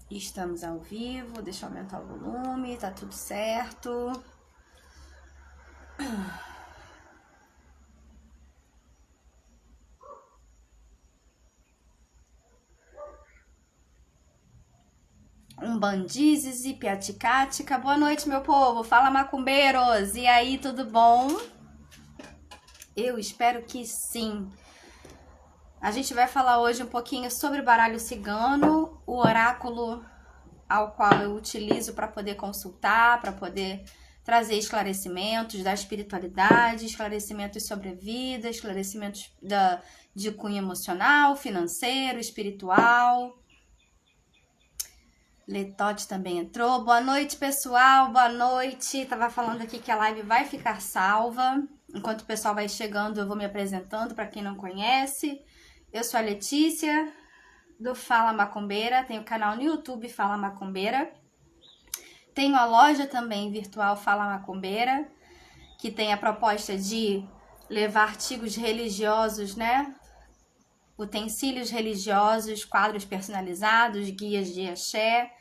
Estamos ao vivo, deixa eu aumentar o volume, tá tudo certo. Umbandizes e Piaticática. Boa noite, meu povo. Fala, macumbeiros. E aí, tudo bom? Eu espero que sim. A gente vai falar hoje um pouquinho sobre o baralho cigano, o oráculo ao qual eu utilizo para poder consultar, para poder trazer esclarecimentos da espiritualidade, esclarecimentos sobre a vida, esclarecimentos de cunho emocional, financeiro, espiritual. Letote também entrou. Boa noite, pessoal. Boa noite. Tava falando aqui que a live vai ficar salva. Enquanto o pessoal vai chegando, eu vou me apresentando para quem não conhece. Eu sou a Letícia, do Fala Macumbeira. Tenho o canal no YouTube Fala Macumbeira. Tenho a loja também virtual Fala Macumbeira, que tem a proposta de levar artigos religiosos, né? Utensílios religiosos, quadros personalizados, guias de axé,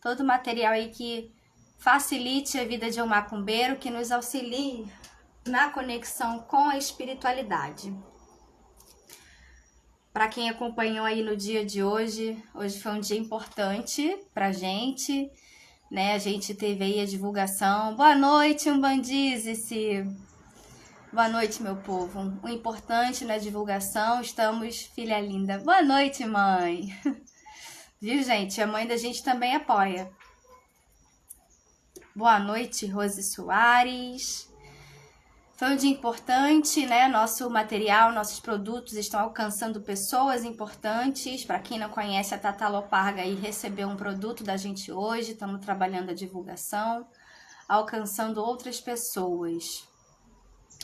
todo material aí que facilite a vida de um macumbeiro, que nos auxilie na conexão com a espiritualidade. Para quem acompanhou aí no dia de hoje foi um dia importante pra gente, né? A gente teve aí a divulgação. Boa noite, Umbandize-se! Boa noite, meu povo. O importante na divulgação, estamos, filha linda. Boa noite, mãe. Viu, gente? A mãe da gente também apoia. Boa noite, Rose Soares. Foi um dia importante, né? Nosso material, nossos produtos estão alcançando pessoas importantes. Para quem não conhece, a Tata Loparga aí recebeu um produto da gente hoje. Estamos trabalhando a divulgação, alcançando outras pessoas.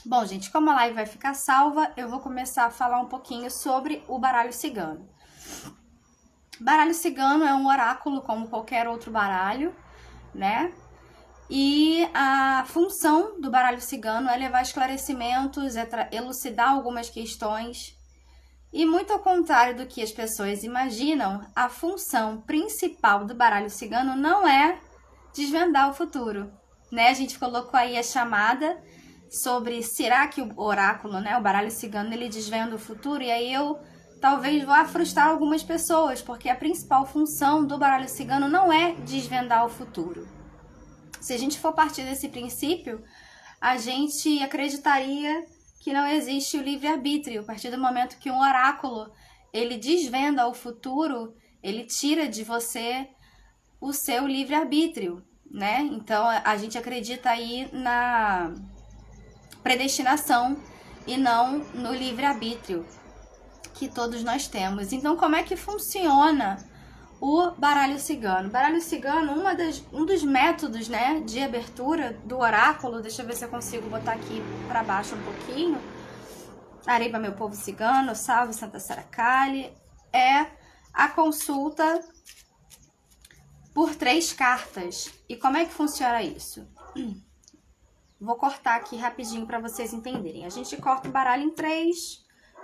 Bom, gente, como a live vai ficar salva, eu vou começar a falar um pouquinho sobre o baralho cigano. Baralho cigano é um oráculo como qualquer outro baralho, né? E a função do baralho cigano é levar esclarecimentos, elucidar algumas questões. E muito ao contrário do que as pessoas imaginam, a função principal do baralho cigano não é desvendar o futuro, né? A gente colocou aí a chamada sobre será que o oráculo, né, o baralho cigano, ele desvenda o futuro? E aí eu talvez vá frustrar algumas pessoas, porque a principal função do baralho cigano não é desvendar o futuro. Se a gente for partir desse princípio, a gente acreditaria que não existe o livre-arbítrio. A partir do momento que um oráculo, ele desvenda o futuro, ele tira de você o seu livre-arbítrio, né? Então, a gente acredita aí na predestinação e não no livre-arbítrio que todos nós temos. Então, como é que funciona o baralho cigano? O baralho cigano, um dos métodos, né, de abertura do oráculo, deixa eu ver se eu consigo botar aqui para baixo um pouquinho. Areba, meu povo cigano, salve Santa Saracali, é a consulta por 3 cartas. E como é que funciona isso? Vou cortar aqui rapidinho para vocês entenderem. A gente corta o baralho em 3,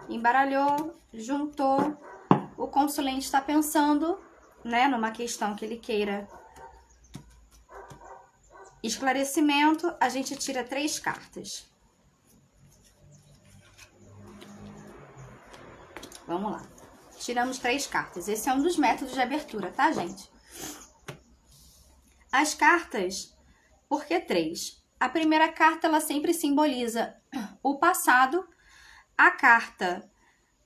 embaralhou, juntou. O consulente está pensando, né, numa questão que ele queira esclarecimento. A gente tira 3 cartas. Vamos lá. Tiramos 3 cartas. Esse é um dos métodos de abertura, tá, gente? As cartas, por que 3? A primeira carta, ela sempre simboliza o passado. A carta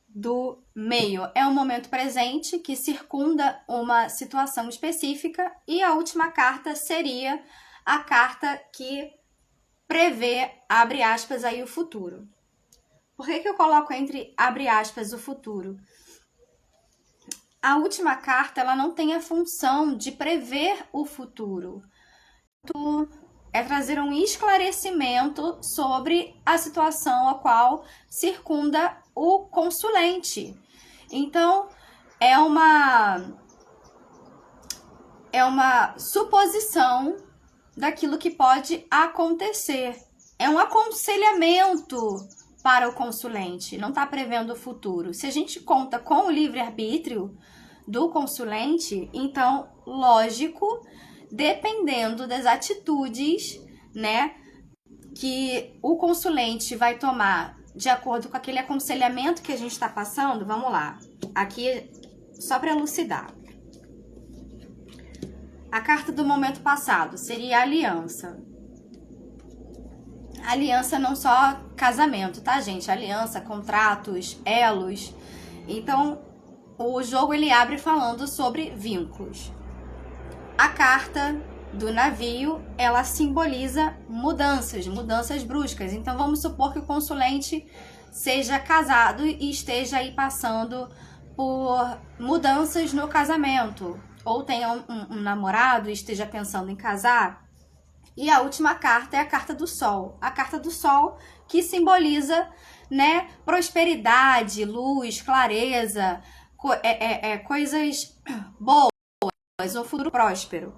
do meio é um momento presente que circunda uma situação específica. E a última carta seria a carta que prevê, abre aspas, aí o futuro. Por que eu coloco entre abre aspas o futuro? A última carta, ela não tem a função de prever o futuro. É trazer um esclarecimento sobre a situação a qual circunda o consulente. Então, é uma suposição daquilo que pode acontecer. É um aconselhamento para o consulente, não está prevendo o futuro. Se a gente conta com o livre-arbítrio, do consulente, então, lógico, dependendo das atitudes, né, que o consulente vai tomar de acordo com aquele aconselhamento que a gente está passando, vamos lá, aqui só para elucidar. A carta do momento passado seria a aliança. Aliança não só casamento, tá, gente? Aliança, contratos, elos. Então, o jogo ele abre falando sobre vínculos. A carta do navio, ela simboliza mudanças bruscas. Então, vamos supor que o consulente seja casado e esteja aí passando por mudanças no casamento. Ou tenha um namorado e esteja pensando em casar. E a última carta é a carta do Sol. A carta do Sol que simboliza, né, prosperidade, luz, clareza, coisas boas, um futuro próspero.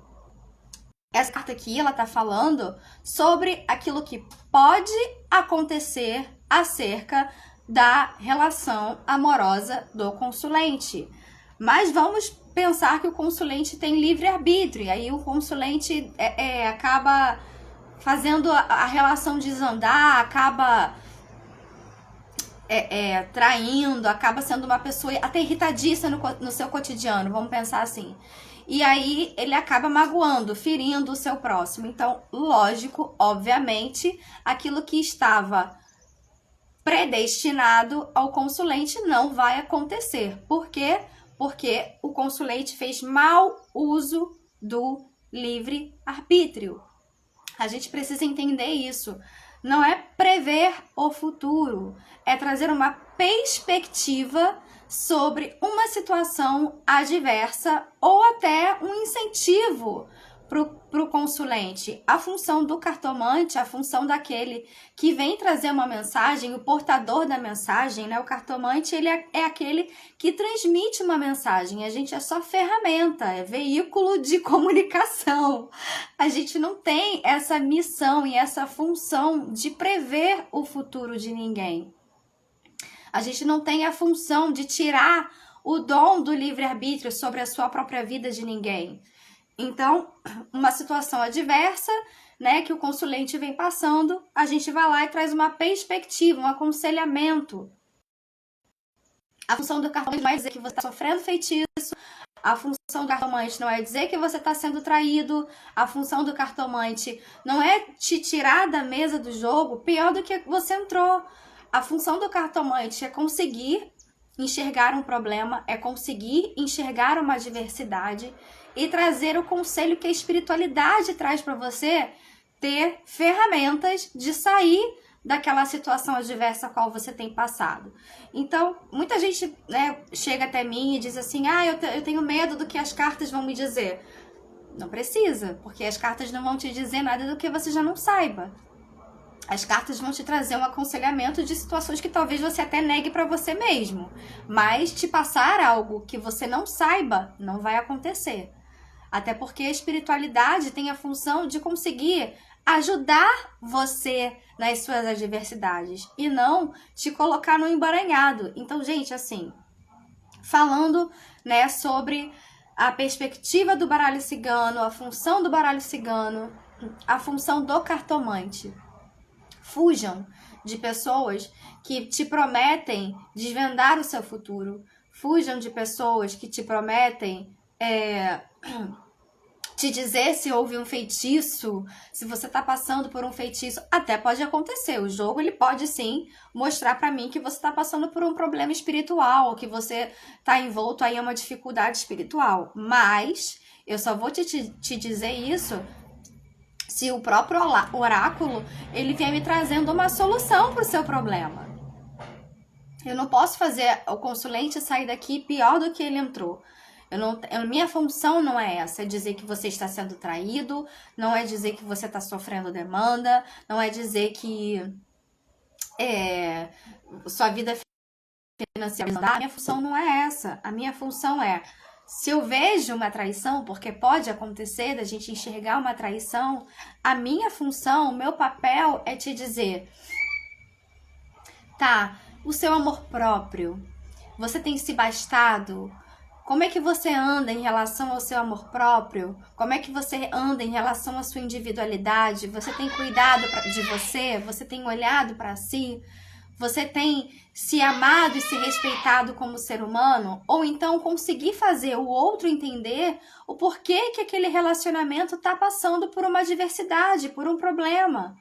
Essa carta aqui, ela tá falando sobre aquilo que pode acontecer acerca da relação amorosa do consulente. Mas vamos pensar que o consulente tem livre-arbítrio, e aí o consulente acaba fazendo a relação desandar, acaba traindo, acaba sendo uma pessoa até irritadiça no seu cotidiano, vamos pensar assim. E aí ele acaba magoando, ferindo o seu próximo. Então, lógico, obviamente, aquilo que estava predestinado ao consulente não vai acontecer. Por quê? Porque o consulente fez mau uso do livre-arbítrio. A gente precisa entender isso. Não é prever o futuro, é trazer uma perspectiva sobre uma situação adversa ou até um incentivo para o consulente. A função do cartomante, a função daquele que vem trazer uma mensagem, o portador da mensagem, né? O cartomante, ele é aquele que transmite uma mensagem. A gente é só ferramenta, é veículo de comunicação. A gente não tem essa missão e essa função de prever o futuro de ninguém. A gente não tem a função de tirar o dom do livre-arbítrio sobre a sua própria vida de ninguém. Então, uma situação adversa, né, que o consulente vem passando, a gente vai lá e traz uma perspectiva, um aconselhamento. A função do cartomante não é dizer que você está sofrendo feitiço, a função do cartomante não é dizer que você está sendo traído, a função do cartomante não é te tirar da mesa do jogo pior do que você entrou. A função do cartomante é conseguir enxergar um problema, é conseguir enxergar uma adversidade e trazer o conselho que a espiritualidade traz para você ter ferramentas de sair daquela situação adversa a qual você tem passado. Então, muita gente, né, chega até mim e diz assim, eu tenho medo do que as cartas vão me dizer. Não precisa, porque as cartas não vão te dizer nada do que você já não saiba. As cartas vão te trazer um aconselhamento de situações que talvez você até negue para você mesmo. Mas te passar algo que você não saiba, não vai acontecer. Até porque a espiritualidade tem a função de conseguir ajudar você nas suas adversidades e não te colocar no emaranhado. Então, gente, assim, falando, né, sobre a perspectiva do baralho cigano, a função do baralho cigano, a função do cartomante. Fujam de pessoas que te prometem desvendar o seu futuro. Fujam de pessoas que te prometem te dizer se houve um feitiço, se você está passando por um feitiço. Até pode acontecer. O jogo ele pode sim mostrar para mim que você está passando por um problema espiritual, ou que você está envolto aí em uma dificuldade espiritual. Mas eu só vou te dizer isso se o próprio oráculo ele vier me trazendo uma solução para o seu problema. Eu não posso fazer o consulente sair daqui pior do que ele entrou. Minha função não é essa, é dizer que você está sendo traído, não é dizer que você está sofrendo demanda, não é dizer que sua vida financeira. A minha função não é essa. A minha função é, se eu vejo uma traição, porque pode acontecer da gente enxergar uma traição, a minha função, o meu papel é te dizer, tá, o seu amor próprio, você tem se bastado, Como é que você anda em relação ao seu amor próprio? Como é que você anda em relação à sua individualidade? Você tem cuidado de você? Você tem olhado para si? Você tem se amado e se respeitado como ser humano? Ou então conseguir fazer o outro entender o porquê que aquele relacionamento está passando por uma adversidade, por um problema?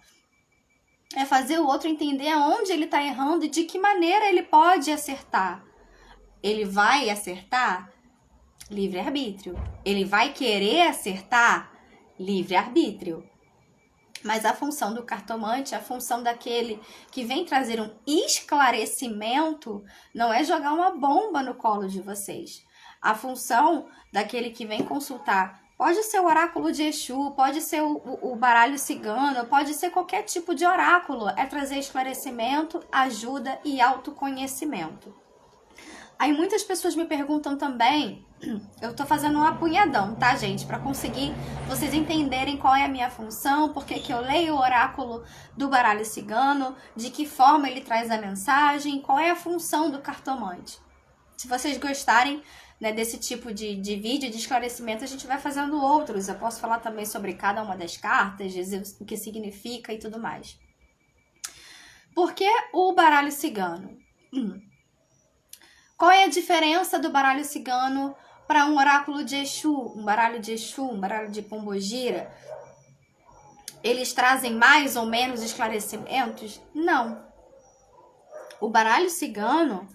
É fazer o outro entender aonde ele está errando e de que maneira ele pode acertar. Ele vai acertar? Livre-arbítrio. Ele vai querer acertar? Livre-arbítrio. Mas a função do cartomante, a função daquele que vem trazer um esclarecimento, não é jogar uma bomba no colo de vocês. A função daquele que vem consultar pode ser o oráculo de Exu, pode ser o baralho cigano, pode ser qualquer tipo de oráculo. É trazer esclarecimento, ajuda e autoconhecimento. Aí muitas pessoas me perguntam também, eu tô fazendo um apunhadão, tá, gente? Pra conseguir vocês entenderem qual é a minha função, por que eu leio o oráculo do baralho cigano, de que forma ele traz a mensagem, qual é a função do cartomante. Se vocês gostarem, né, desse tipo de vídeo de esclarecimento, a gente vai fazendo outros. Eu posso falar também sobre cada uma das cartas, dizer o que significa e tudo mais. Por que o baralho cigano? Qual é a diferença do baralho cigano para um oráculo de Exu, um baralho de Exu, um baralho de Pombogira? Eles trazem mais ou menos esclarecimentos? Não. O baralho cigano,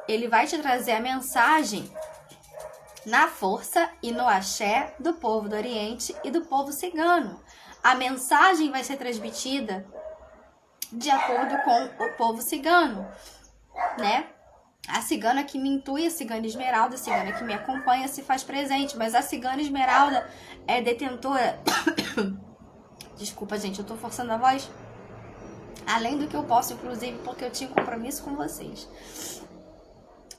ele vai te trazer a mensagem na força e no axé do povo do Oriente e do povo cigano. A mensagem vai ser transmitida de acordo com o povo cigano, né? A cigana que me intui, a cigana esmeralda, a cigana que me acompanha se faz presente, mas a cigana esmeralda é detentora... Desculpa, gente, eu tô forçando a voz. Além do que eu posso, inclusive, porque eu tinha um compromisso com vocês.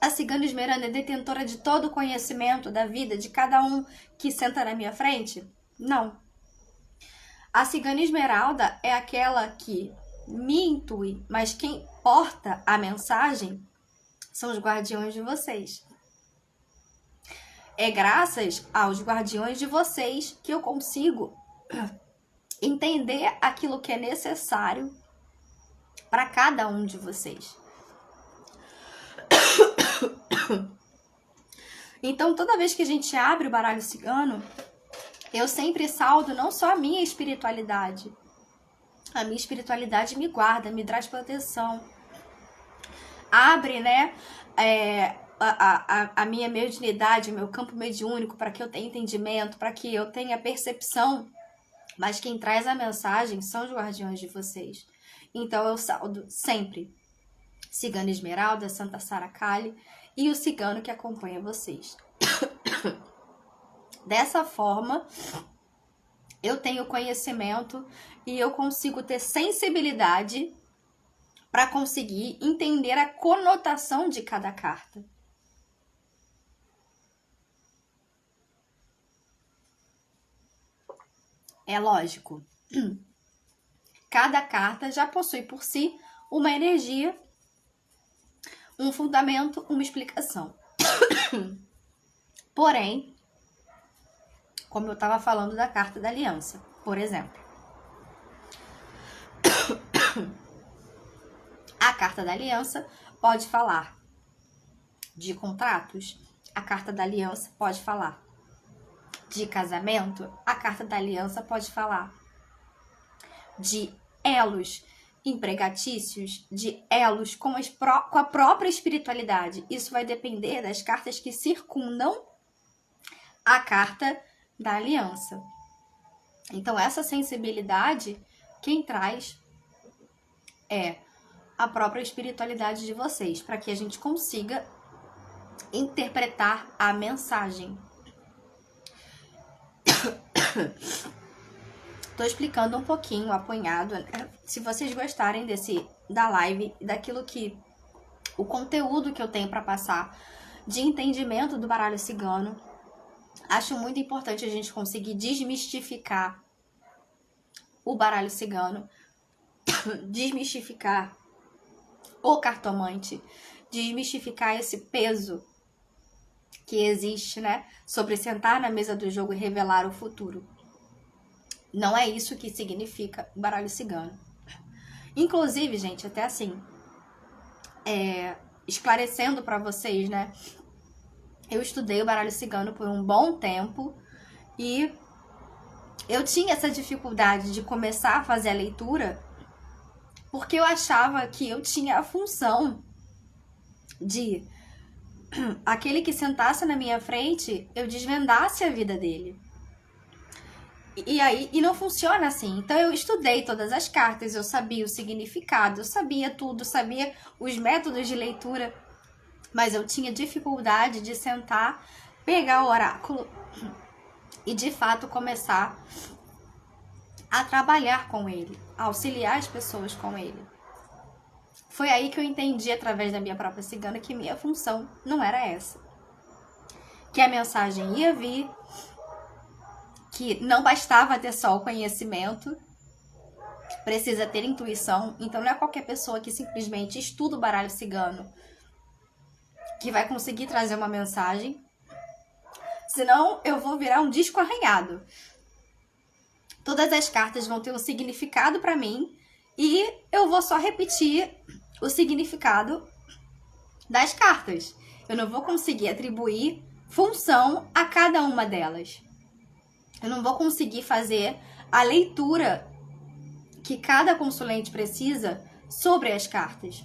A cigana esmeralda é detentora de todo o conhecimento da vida de cada um que senta na minha frente? Não. A cigana esmeralda é aquela que me intui, mas quem porta a mensagem são os guardiões de vocês. É graças aos guardiões de vocês que eu consigo entender aquilo que é necessário para cada um de vocês. Então, toda vez que a gente abre o baralho cigano, eu sempre saldo não só a minha espiritualidade. A minha espiritualidade me guarda, me traz proteção. Abre, né, a minha mediunidade, o meu campo mediúnico, para que eu tenha entendimento, para que eu tenha percepção. Mas quem traz a mensagem são os guardiões de vocês. Então eu saldo sempre Cigana Esmeralda, Santa Sara Kali e o cigano que acompanha vocês. Dessa forma, eu tenho conhecimento e eu consigo ter sensibilidade para conseguir entender a conotação de cada carta. É lógico. Cada carta já possui por si uma energia, um fundamento, uma explicação. Porém, como eu estava falando da carta da aliança, por exemplo. A carta da aliança pode falar de contratos. A carta da aliança pode falar de casamento. A carta da aliança pode falar de elos empregatícios, de elos com a própria espiritualidade. Isso vai depender das cartas que circundam a carta da aliança. Então, essa sensibilidade, quem traz é a própria espiritualidade de vocês, para que a gente consiga interpretar a mensagem. Tô explicando um pouquinho, apanhado, né? Se vocês gostarem da live, daquilo que... o conteúdo que eu tenho para passar de entendimento do baralho cigano, acho muito importante a gente conseguir desmistificar o baralho cigano, desmistificar o cartomante, desmistificar esse peso que existe, né, sobre sentar na mesa do jogo e revelar o futuro. Não é isso que significa o baralho cigano. Inclusive, gente, até assim, esclarecendo para vocês, né, eu estudei o baralho cigano por um bom tempo e eu tinha essa dificuldade de começar a fazer a leitura porque eu achava que eu tinha a função de aquele que sentasse na minha frente, eu desvendasse a vida dele. E não funciona assim. Então eu estudei todas as cartas, eu sabia o significado, eu sabia tudo, sabia os métodos de leitura, mas eu tinha dificuldade de sentar, pegar o oráculo e de fato começar a trabalhar com ele, a auxiliar as pessoas com ele. Foi aí que eu entendi, através da minha própria cigana, que minha função não era essa. Que a mensagem ia vir, que não bastava ter só o conhecimento, precisa ter intuição. Então não é qualquer pessoa que simplesmente estuda o baralho cigano que vai conseguir trazer uma mensagem. Senão eu vou virar um disco arranhado. Todas as cartas vão ter um significado para mim e eu vou só repetir o significado das cartas. Eu não vou conseguir atribuir função a cada uma delas. Eu não vou conseguir fazer a leitura que cada consulente precisa sobre as cartas.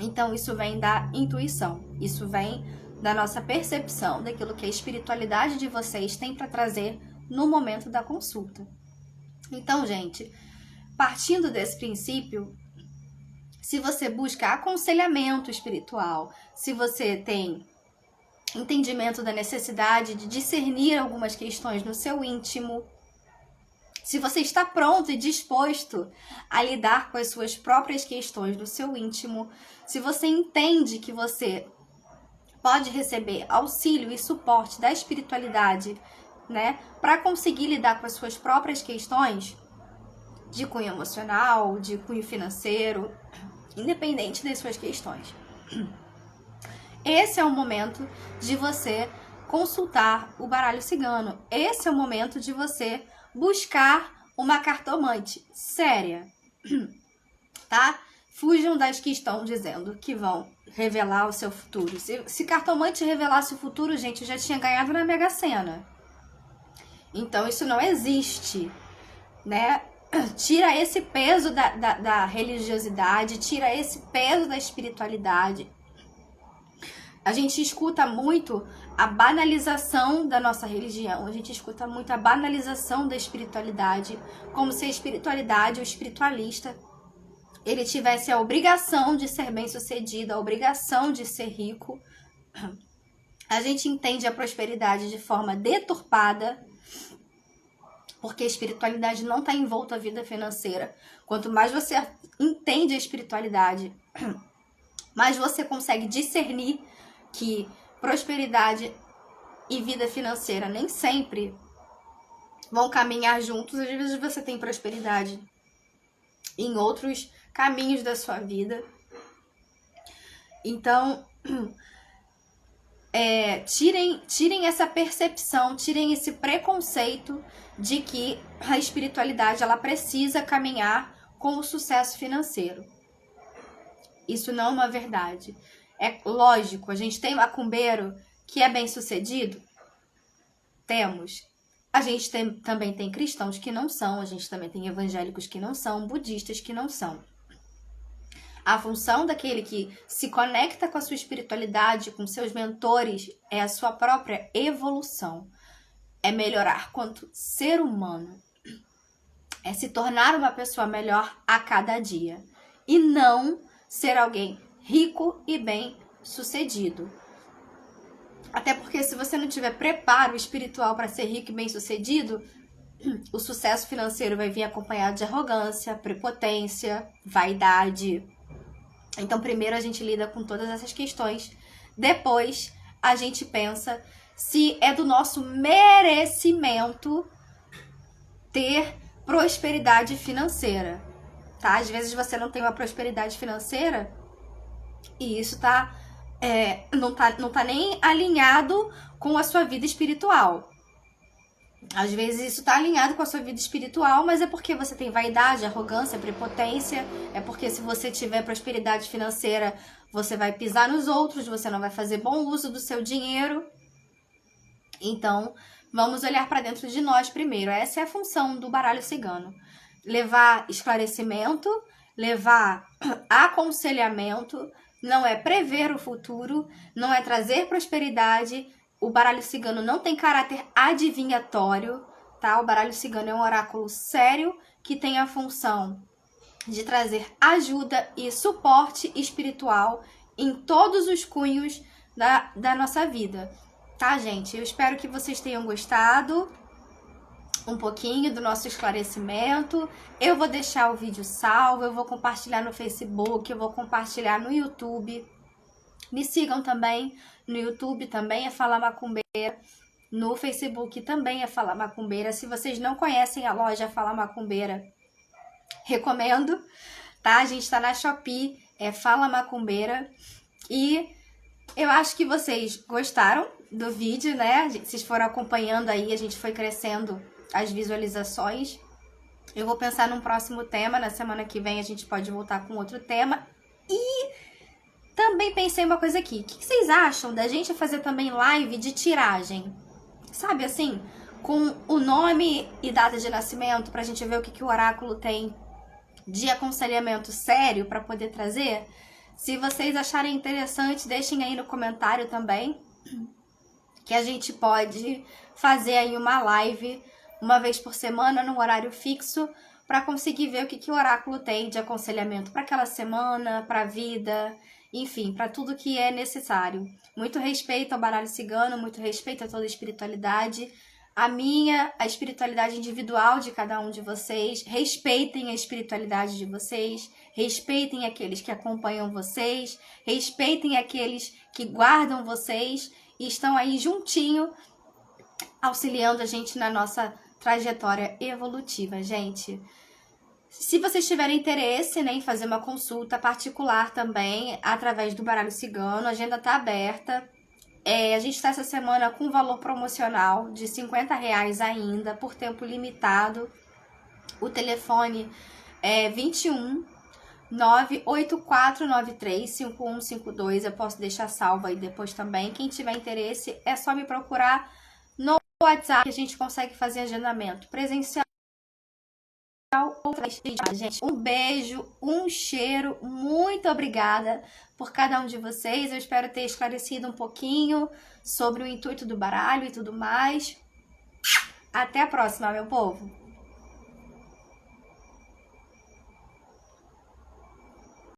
Então, isso vem da intuição. Isso vem da nossa percepção daquilo que a espiritualidade de vocês tem para trazer no momento da consulta. Então, gente, partindo desse princípio, se você busca aconselhamento espiritual, se você tem entendimento da necessidade de discernir algumas questões no seu íntimo, se você está pronto e disposto a lidar com as suas próprias questões no seu íntimo, se você entende que você pode receber auxílio e suporte da espiritualidade, né, para conseguir lidar com as suas próprias questões de cunho emocional, de cunho financeiro, independente das suas questões. Esse é o momento de você consultar o baralho cigano. Esse é o momento de você buscar uma cartomante séria, tá? Fujam das que estão dizendo que vão revelar o seu futuro. Se cartomante revelasse o futuro, gente, eu já tinha ganhado na Mega Sena. Então, isso não existe, né? Tira esse peso da religiosidade, tira esse peso da espiritualidade. A gente escuta muito a banalização da nossa religião, a gente escuta muito a banalização da espiritualidade, como se a espiritualidade, o espiritualista, ele tivesse a obrigação de ser bem-sucedido, a obrigação de ser rico. A gente entende a prosperidade de forma deturpada, porque a espiritualidade não está envolta à vida financeira. Quanto mais você entende a espiritualidade, mais você consegue discernir que prosperidade e vida financeira nem sempre vão caminhar juntos. Às vezes você tem prosperidade em outros caminhos da sua vida. Então, tirem essa percepção, tirem esse preconceito de que a espiritualidade ela precisa caminhar com o sucesso financeiro. Isso não é uma verdade. É lógico, a gente tem macumbeiro que é bem sucedido? Temos. A gente também tem cristãos que não são, a gente também tem evangélicos que não são, budistas que não são. A função daquele que se conecta com a sua espiritualidade, com seus mentores, é a sua própria evolução. É melhorar quanto ser humano. É se tornar uma pessoa melhor a cada dia. E não ser alguém rico e bem-sucedido. Até porque se você não tiver preparo espiritual para ser rico e bem-sucedido, o sucesso financeiro vai vir acompanhado de arrogância, prepotência, vaidade. Então, primeiro a gente lida com todas essas questões. Depois, a gente pensa se é do nosso merecimento ter prosperidade financeira, tá? Às vezes você não tem uma prosperidade financeira e isso tá não tá nem alinhado com a sua vida espiritual. Às vezes isso tá alinhado com a sua vida espiritual, mas é porque você tem vaidade, arrogância, prepotência. É porque se você tiver prosperidade financeira, você vai pisar nos outros, você não vai fazer bom uso do seu dinheiro. Então, vamos olhar para dentro de nós primeiro. Essa é a função do baralho cigano. Levar esclarecimento, levar aconselhamento, não é prever o futuro, não é trazer prosperidade. O baralho cigano não tem caráter adivinhatório, tá? O baralho cigano é um oráculo sério que tem a função de trazer ajuda e suporte espiritual em todos os cunhos da nossa vida. Tá, gente? Eu espero que vocês tenham gostado um pouquinho do nosso esclarecimento. Eu vou deixar o vídeo salvo, eu vou compartilhar no Facebook, eu vou compartilhar no YouTube. Me sigam também no YouTube, também é Fala Macumbeira. No Facebook também é Fala Macumbeira. Se vocês não conhecem a loja Fala Macumbeira, recomendo, tá? A gente tá na Shopee, é Fala Macumbeira. E eu acho que vocês gostaram do vídeo, né? Vocês foram acompanhando aí, a gente foi crescendo as visualizações. Eu vou pensar num próximo tema, na semana que vem a gente pode voltar com outro tema. E também pensei uma coisa aqui, o que vocês acham da gente fazer também live de tiragem? Sabe assim, com o nome e data de nascimento, pra gente ver o que o oráculo tem de aconselhamento sério para poder trazer? Se vocês acharem interessante, deixem aí no comentário também, que a gente pode fazer aí uma live uma vez por semana, num horário fixo, para conseguir ver o que o oráculo tem de aconselhamento para aquela semana, para a vida, enfim, para tudo que é necessário. Muito respeito ao baralho cigano, muito respeito a toda a espiritualidade. A espiritualidade individual de cada um de vocês. Respeitem a espiritualidade de vocês, respeitem aqueles que acompanham vocês, respeitem aqueles que guardam vocês e estão aí juntinho, auxiliando a gente na nossa trajetória evolutiva, gente. Se vocês tiverem interesse, né, em fazer uma consulta particular também, através do baralho cigano, a agenda tá aberta. A gente está essa semana com um valor promocional de R$50 ainda, por tempo limitado. O telefone é 21 98493 5152. Eu posso deixar salvo aí depois também. Quem tiver interesse, é só me procurar no WhatsApp, que a gente consegue fazer agendamento presencial. Gente, um beijo, um cheiro, muito obrigada por cada um de vocês. Eu espero ter esclarecido um pouquinho sobre o intuito do baralho e tudo mais. Até a próxima, meu povo!